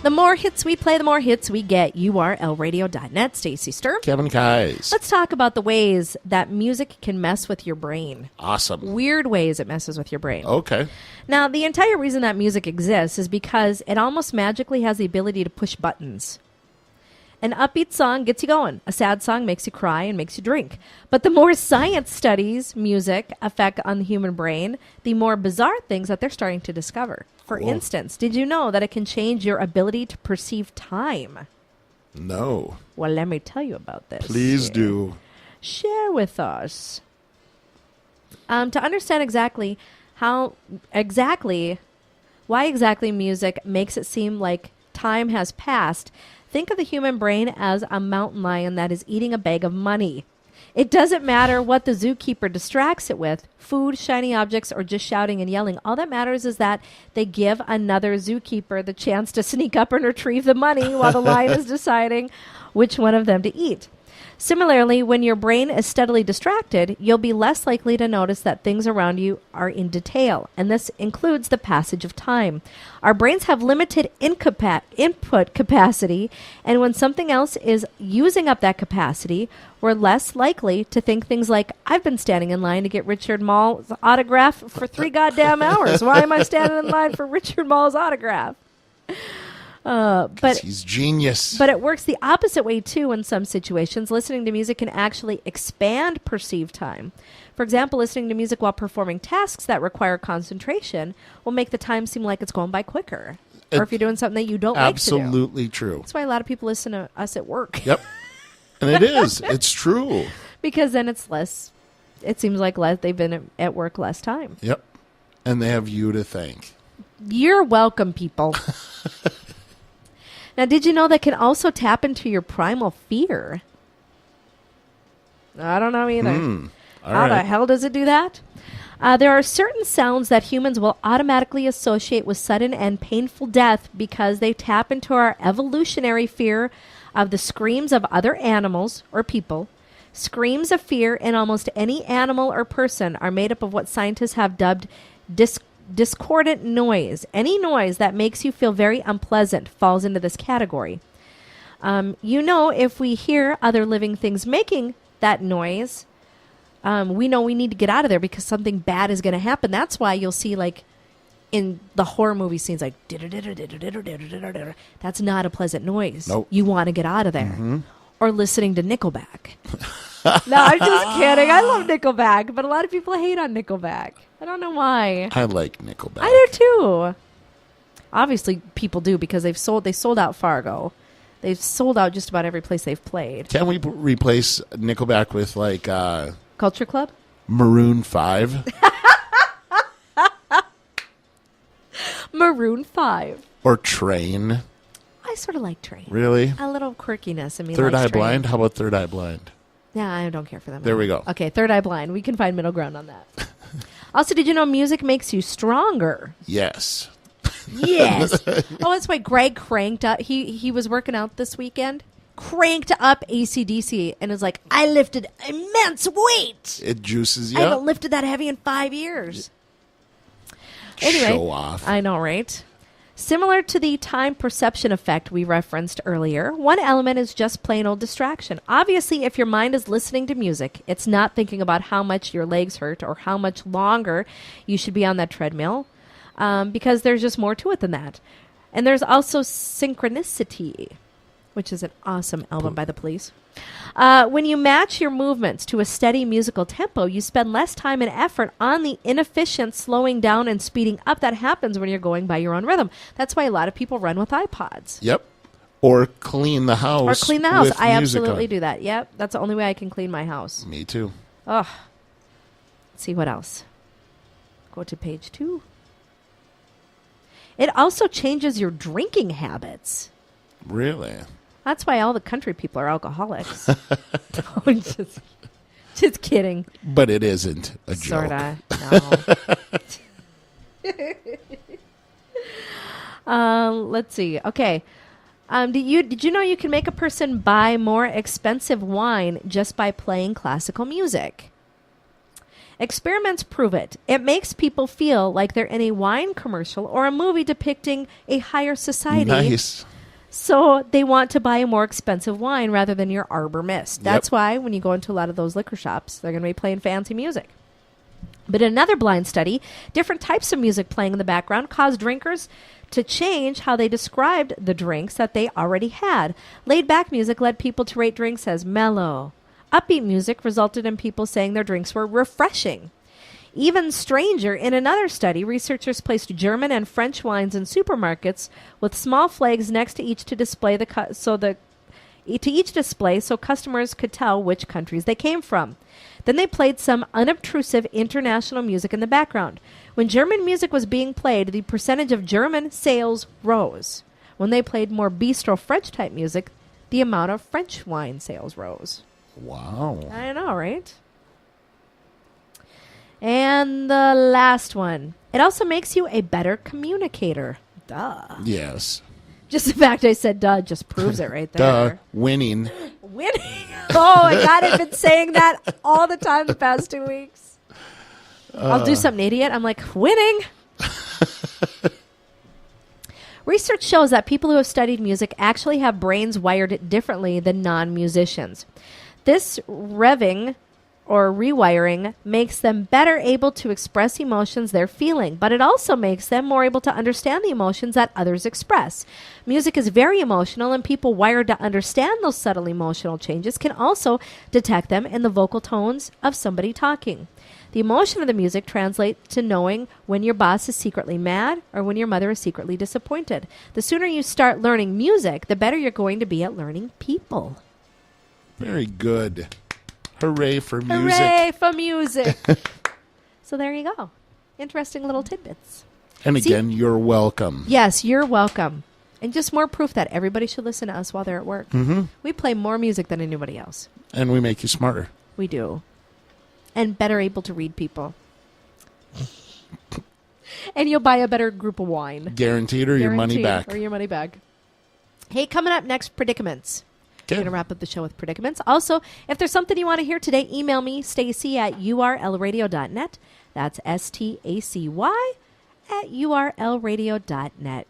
The more hits we play, the more hits we get. URLradio.net. Stacey Sturm. Kevin Kais. Let's talk about the ways that music can mess with your brain. Awesome. Weird ways it messes with your brain. Okay. Now, the entire reason that music exists is because it almost magically has the ability to push buttons. An upbeat song gets you going. A sad song makes you cry and makes you drink. But the more science studies music effect on the human brain, the more bizarre things that they're starting to discover. For instance, did you know that it can change your ability to perceive time? No. Well, let me tell you about this. Please do. Share with us. To understand why exactly music makes it seem like time has passed, think of the human brain as a mountain lion that is eating a bag of money. It doesn't matter what the zookeeper distracts it with, food, shiny objects, or just shouting and yelling. All that matters is that they give another zookeeper the chance to sneak up and retrieve the money while the lion is deciding which one of them to eat. Similarly, when your brain is steadily distracted, you'll be less likely to notice that things around you are in detail, and this includes the passage of time. Our brains have limited input capacity, and when something else is using up that capacity, we're less likely to think things like, I've been standing in line to get Richard Mall's autograph for 3 goddamn hours. Why am I standing in line for Richard Mall's autograph? But he's genius. But it works the opposite way, too, in some situations. Listening to music can actually expand perceived time. For example, listening to music while performing tasks that require concentration will make the time seem like it's going by quicker. Or if you're doing something that you don't like to do. Absolutely true. That's why a lot of people listen to us at work. Yep. And it is. It's true. Because then it's less, it seems like they've been at work less time. Yep. And they have you to thank. You're welcome, people. Now, did you know that can also tap into your primal fear? I don't know either. How the hell does it do that? There are certain sounds that humans will automatically associate with sudden and painful death because they tap into our evolutionary fear of the screams of other animals or people. Screams of fear in almost any animal or person are made up of what scientists have dubbed discordant noise. Any noise that makes you feel very unpleasant falls into this category. If we hear other living things making that noise, we know we need to get out of there because something bad is going to happen. That's why you'll see, like, in the horror movie scenes, like, that's not a pleasant noise. Nope. You want to get out of there. Mm-hmm. Or listening to Nickelback. No, I'm just kidding. I love Nickelback, but a lot of people hate on Nickelback. I don't know why. I like Nickelback. I do too. Obviously, people do because they sold out Fargo. They've sold out just about every place they've played. Can we replace Nickelback with like Culture Club? Maroon 5? Maroon 5. Or Train? I sort of like Train. Really? A little quirkiness. I mean, Third Eye Train. Blind? How about Third Eye Blind? Yeah, I don't care for them. There we go. Okay, Third Eye Blind. We can find middle ground on that. Also, did you know music makes you stronger? Yes. Yes. Oh, that's why Greg cranked up. He was working out this weekend. Cranked up AC/DC and is like, I lifted immense weight. It juices you I up. haven't lifted that heavy in 5 years. Anyway, show off. I know, right? Similar to the time perception effect we referenced earlier, one element is just plain old distraction. Obviously, if your mind is listening to music, it's not thinking about how much your legs hurt or how much longer you should be on that treadmill, because there's just more to it than that. And there's also Synchronicity, which is an awesome album by The Police. When you match your movements to a steady musical tempo, you spend less time and effort on the inefficient slowing down and speeding up that happens when you're going by your own rhythm. That's why a lot of people run with iPods. Yep. Or clean the house. I absolutely do that. Yep. That's the only way I can clean my house. Me too. Ugh. Let's see what else. Go to page 2. It also changes your drinking habits. Really? That's why all the country people are alcoholics. Just kidding. But it isn't a joke. Sorta. No. Let's see. Okay. Did you know you can make a person buy more expensive wine just by playing classical music? Experiments prove it. It makes people feel like they're in a wine commercial or a movie depicting a higher society. Nice. So they want to buy a more expensive wine rather than your Arbor Mist. That's why when you go into a lot of those liquor shops, they're going to be playing fancy music. But in another blind study, different types of music playing in the background caused drinkers to change how they described the drinks that they already had. Laid-back music led people to rate drinks as mellow. Upbeat music resulted in people saying their drinks were refreshing. Even stranger, in another study, researchers placed German and French wines in supermarkets with small flags next to each to display so customers could tell which countries they came from. Then they played some unobtrusive international music in the background. When German music was being played, the percentage of German sales rose. When they played more bistro French type music, the amount of French wine sales rose. Wow. I know, right? And the last one. It also makes you a better communicator. Duh. Yes. Just the fact I said duh just proves it right there. Duh. Winning. Winning. Oh, my God. I've been saying that all the time the past 2 weeks. I'll do something idiot. I'm like, winning. Research shows that people who have studied music actually have brains wired differently than non-musicians. This revving or rewiring makes them better able to express emotions they're feeling, but it also makes them more able to understand the emotions that others express. Music is very emotional, and people wired to understand those subtle emotional changes can also detect them in the vocal tones of somebody talking. The emotion of the music translates to knowing when your boss is secretly mad or when your mother is secretly disappointed. The sooner you start learning music, the better you're going to be at learning people. Very good. Hooray for music. Hooray for music. So there you go. Interesting little tidbits. And again, you're welcome. Yes, you're welcome. And just more proof that everybody should listen to us while they're at work. Mm-hmm. We play more music than anybody else. And we make you smarter. We do. And better able to read people. And you'll buy a better group of wine. Guaranteed or your money back. Or your money back. Hey, coming up next, predicaments. Okay. We're going to wrap up the show with predicaments. Also, if there's something you want to hear today, email me, Stacy at urlradio.net. That's STACY at urlradio.net.